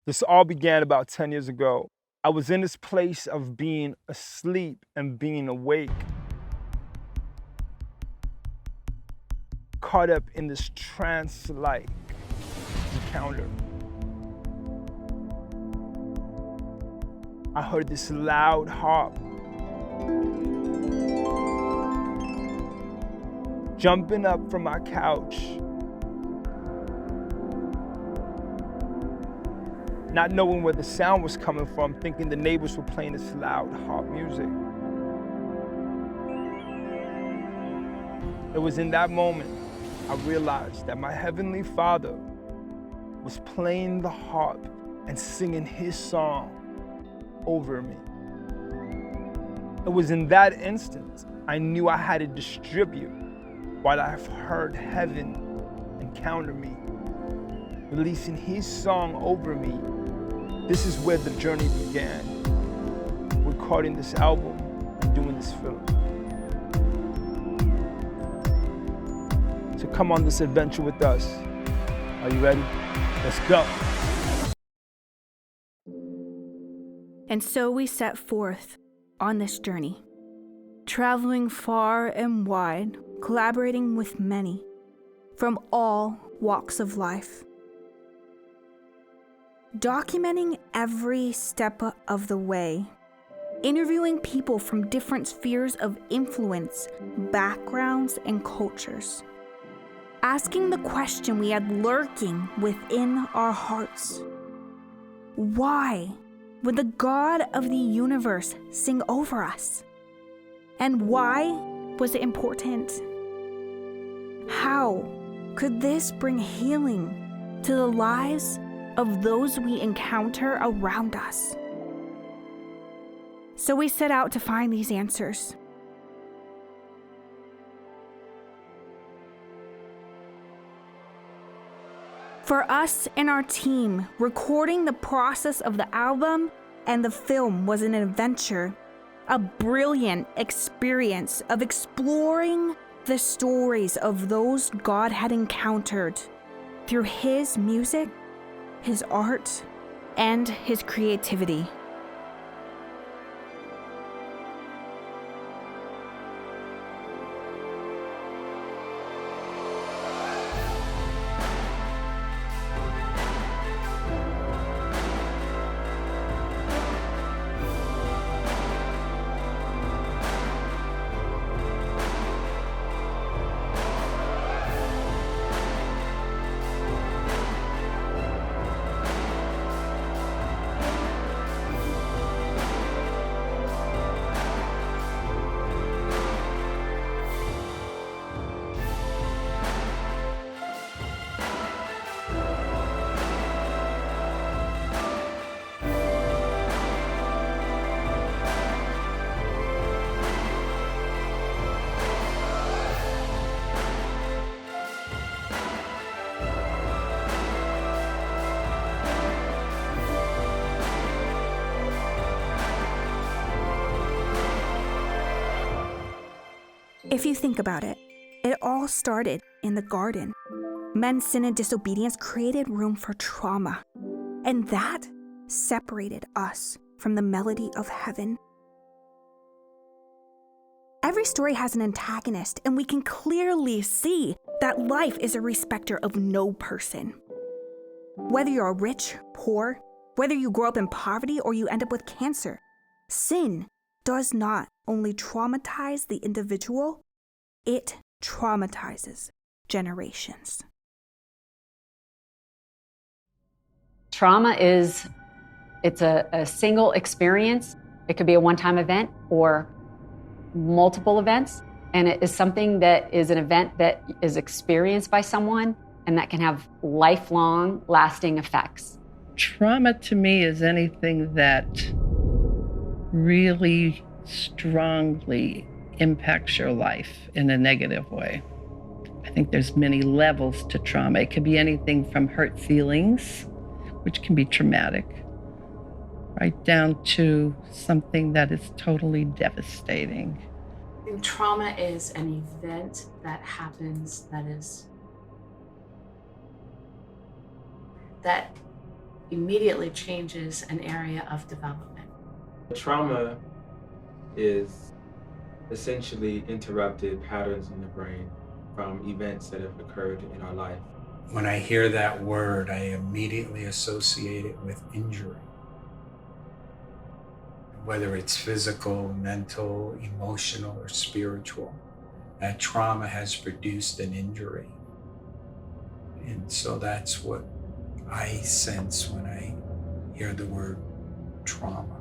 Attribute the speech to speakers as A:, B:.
A: This all began about 10 years ago. I was in this place of being asleep and being awake, caught up in this trance-like encounter. I heard this loud harp. Jumping up from my couch, not knowing where the sound was coming from, thinking the neighbors were playing this loud harp music. It was in that moment I realized that my Heavenly Father was playing the harp and singing His song over me. It was in that instant I knew I had to distribute what I've heard heaven encounter me, releasing His song over me. This is where the journey began, recording this album and doing this film. So come on this adventure with us. Are you ready? Let's go.
B: And so we set forth on this journey, traveling far and wide, collaborating with many from all walks of life, documenting every step of the way, interviewing people from different spheres of influence, backgrounds, and cultures, asking the question we had lurking within our hearts: why would the God of the universe sing over us? And why was it important? How could this bring healing to the lives of those we encounter around us? So we set out to find these answers. For us and our team, recording the process of the album and the film was an adventure, a brilliant experience of exploring the stories of those God had encountered through His music, His art, and His creativity. If you think about it, it all started in the garden. Men's sin and disobedience created room for trauma, and that separated us from the melody of heaven. Every story has an antagonist, and we can clearly see that life is a respecter of no person. Whether you're rich, poor, whether you grow up in poverty or you end up with cancer, sin does not only traumatize the individual, it traumatizes generations.
C: Trauma it's a single experience. It could be a one-time event or multiple events. And it is something that is an event that is experienced by someone and that can have lifelong lasting effects.
D: Trauma to me is anything that really strongly impacts your life in a negative way. I think there's many levels to trauma. It could be anything from hurt feelings, which can be traumatic, right down to something that is totally devastating.
E: Trauma is an event that happens that immediately changes an area of development.
F: Trauma is essentially interrupted patterns in the brain from events that have occurred in our life.
G: When I hear that word, I immediately associate it with injury. Whether it's physical, mental, emotional, or spiritual, that trauma has produced an injury. And so that's what I sense when I hear the word trauma.